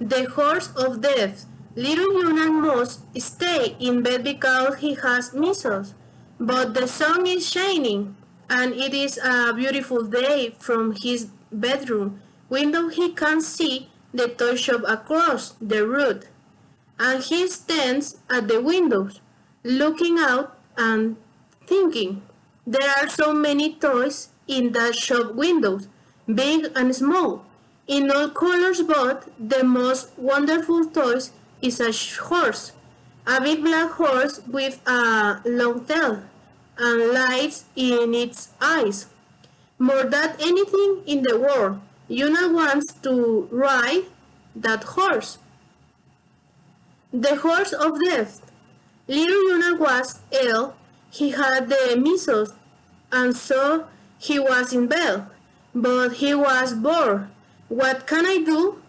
The horse of death. Little Yuna must stay in bed because he has measles. But the sun is shining, and it is a beautiful day. From his bedroom window he can see the toy shop across the road, and he stands at the windows, looking out and thinking. There are so many toys in that shop windows, big and small, in all colors, but the most wonderful toys is a horse, a big black horse with a long tail and lights in its eyes. More than anything in the world, Yuna wants to ride that horse. The horse of death. Little Yuna was ill. He had the measles, and so he was in bed. But he was bored. What can I do?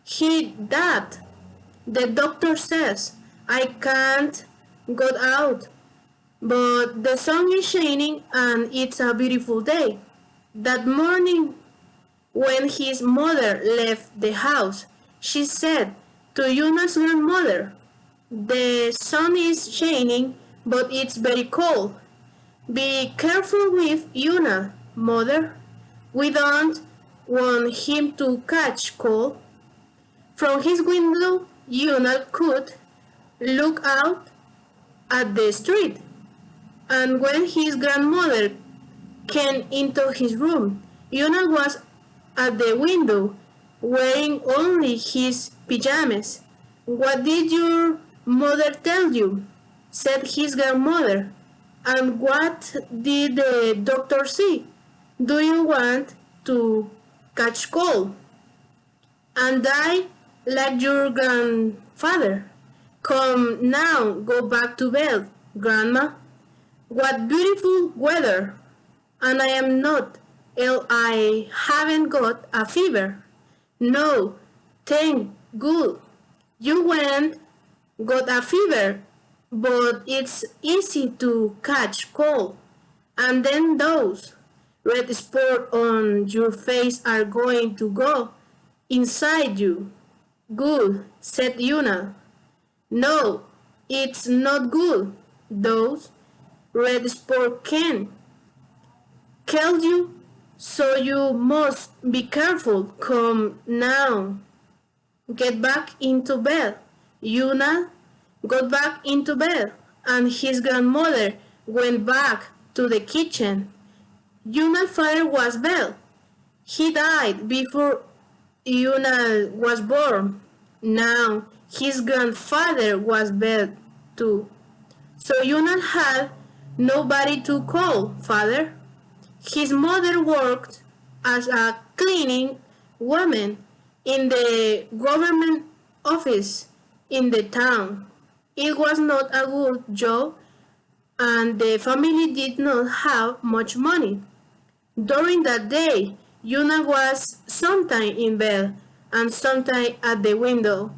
He that. The doctor says I can't go out. But the sun is shining and it's a beautiful day. That morning, when his mother left the house, she said to Yuna's grandmother, "The sun is shining, but it's very cold. Be careful with Yuna, mother. We don't want him to catch cold." From his window, Yuna could look out at the street, and when his grandmother came into his room, Yuna was at the window, wearing only his pajamas. "What did your mother tell you?" said his grandmother. "And what did the doctor say? Do you want to catch cold and die like your grandfather? Come now, go back to bed, Grandma. What beautiful weather! And I am not ill. I haven't got a fever." "No, thank good. You went got a fever, but it's easy to catch cold. And then those red spots on your face are going to go inside you." "Good," said Yuna. "No, it's not good. Those red spots can kill you, so you must be careful. Come now, get back into bed." Yuna got back into bed, and his grandmother went back to the kitchen. Yuna's father was dead. He died before Yuna was born. Now his grandfather was dead too. So Yuna had nobody to call father. His mother worked as a cleaning woman in the government office in the town. It was not a good job, and the family did not have much money. During that day, Yuna was sometimes in bed and sometimes at the window.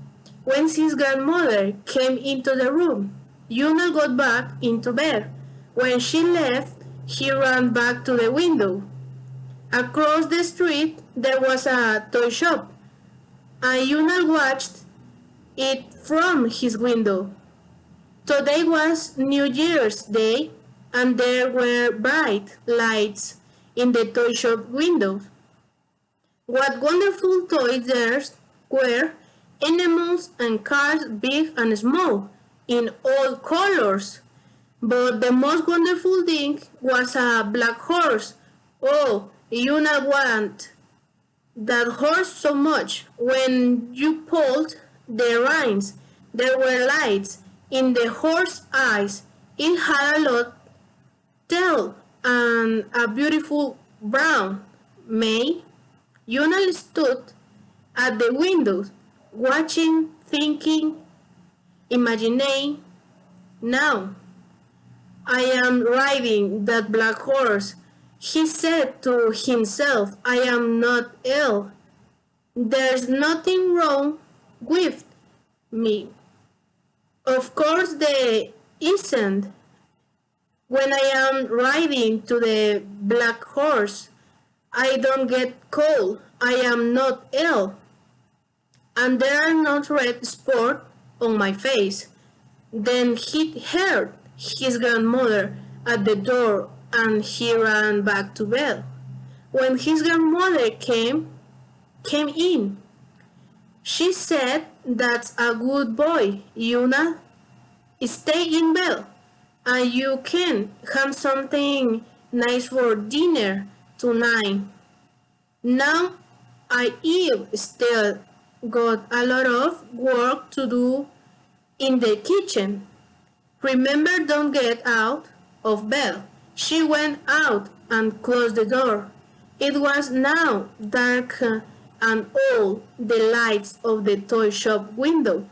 When his grandmother came into the room, Yuna got back into bed. When she left, he ran back to the window. Across the street, there was a toy shop, and Yuna watched it from his window. Today was New Year's Day, and there were bright lights in the toy shop windows. What wonderful toys there were! Animals and cars, big and small, in all colors. But the most wonderful thing was a black horse. Oh, Yuna wanted that horse so much. When you pulled the reins, there were lights in the horse's eyes. It had a long tail and a beautiful brown mane. Yuna stood at the window, watching, thinking, imagining. "Now I am riding that black horse," he said to himself. "I am not ill. There's nothing wrong with me. Of course there isn't. When I am riding to the black horse, I don't get cold. I am not ill. and there are no red spots on my face. Then he heard his grandmother at the door and he ran back to bed. When his grandmother came in, she said, "That's a good boy, Yuna. Stay in bed, and you can have something nice for dinner tonight. Now I've still got a lot of work to do in the kitchen. Remember, don't get out of bed." She went out and closed the door. It was now dark and all the lights of the toy shop window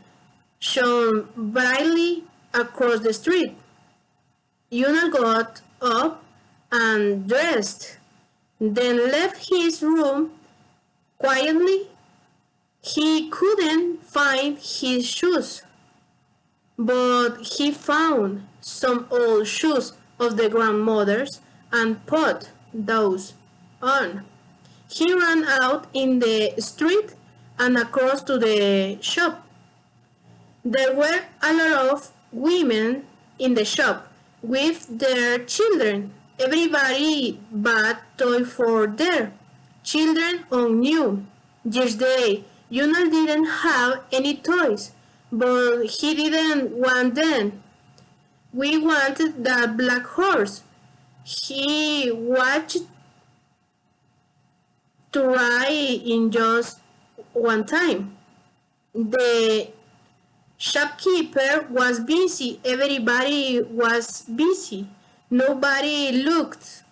shone brightly across the street. Yuna got up and dressed, then left his room quietly. He couldn't find his shoes, but he found some old shoes of the grandmother's and put those on. He ran out in the street and across to the shop. There were a lot of women in the shop with their children. Everybody bought toys for their children on New Year's Day. Yuna didn't have any toys, but he didn't want them. We wanted that black horse. He watched to ride in just one time. The shopkeeper was busy. Everybody was busy. Nobody looked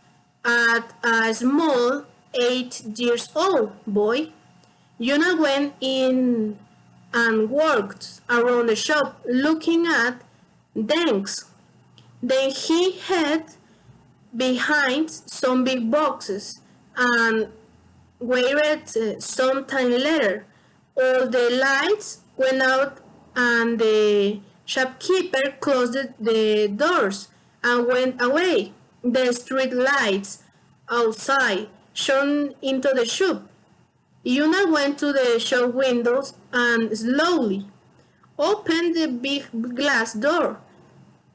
at a small 8-year-old boy. Yuna went in and walked around the shop looking at things. Then he hid behind some big boxes and waited some time later. All the lights went out and the shopkeeper closed the doors and went away. The street lights outside shone into the shop. Yuna went to the shop windows and slowly opened the big glass door.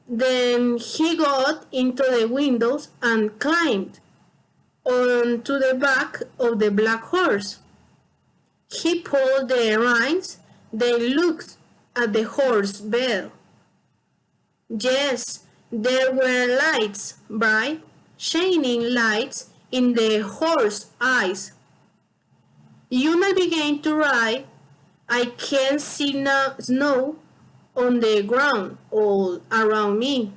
Then he got into the windows and climbed onto the back of the black horse. He pulled the reins, then looked at the horse bell. Yes, there were lights, bright, shining lights in the horse's eyes. Yuna began to ride. I can see snow on the ground all around me.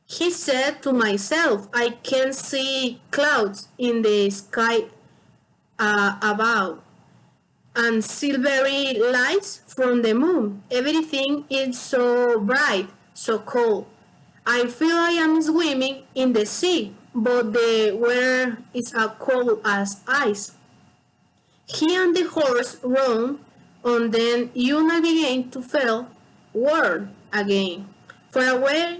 He said to myself, I can see clouds in the sky above and silvery lights from the moon. Everything is so bright, so cold. I feel I am swimming in the sea, but the water is as cold as ice. He and the horse rode on, then Yuna began to feel warm again. For a while,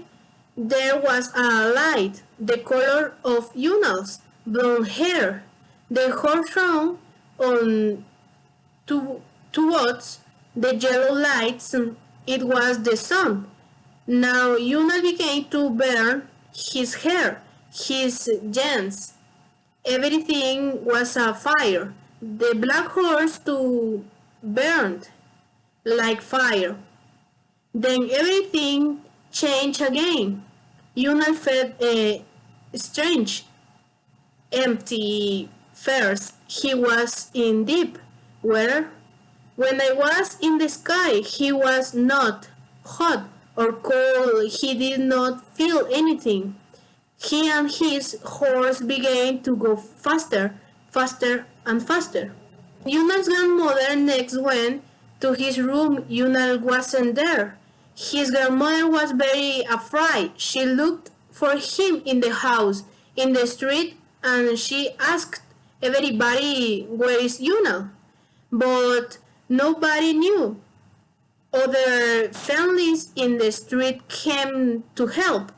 there was a light, the color of Yuna's blonde hair. The horse rode on towards the yellow lights. It was the sun. Now Yuna began to burn his hair, his jeans. Everything was a fire. The black horse too burned like fire. Then everything changed again. Yuna felt strange, empty. First, he was in deep water. When I was in the sky, he was not hot or cold. He did not feel anything. He and his horse began to go faster, faster, and faster. Yuna's grandmother next went to his room. Yuna wasn't there. His grandmother was very afraid. She looked for him in the house, in the street, and she asked everybody, where is Yuna? But nobody knew. Other families in the street came to help,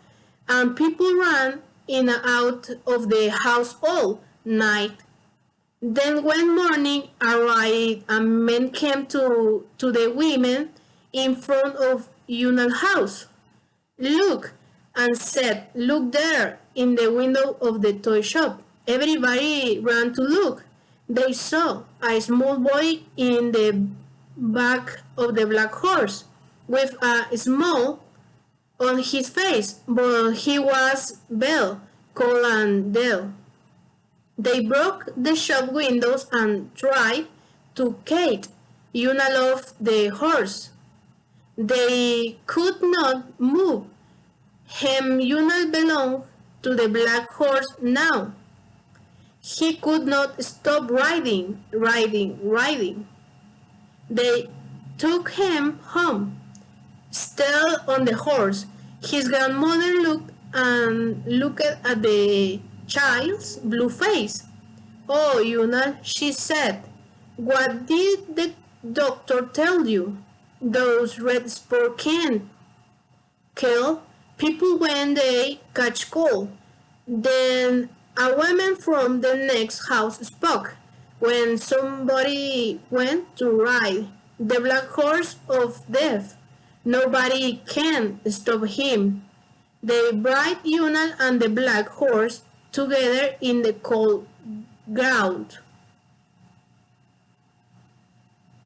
and people ran in and out of the house all night. Then when morning arrived, a man came to the women in front of Yunal's house. Look, and said, look there, in the window of the toy shop. Everybody ran to look. They saw a small boy in the back of the black horse, with a smile on his face, but he was pale, cold and dead. They broke the shop windows and tried to kite Yunal off the horse. They could not move him. Yunal belonged to the black horse now. He could not stop riding. They took him home, still on the horse. His grandmother looked at the child's blue face. Oh, Yunal, she said, what did the doctor tell you? Those red spots can kill people when they catch cold. Then a woman from the next house spoke. When somebody went to ride the black horse of death, nobody can stop him. They brought Yunal and the black horse together in the cold ground.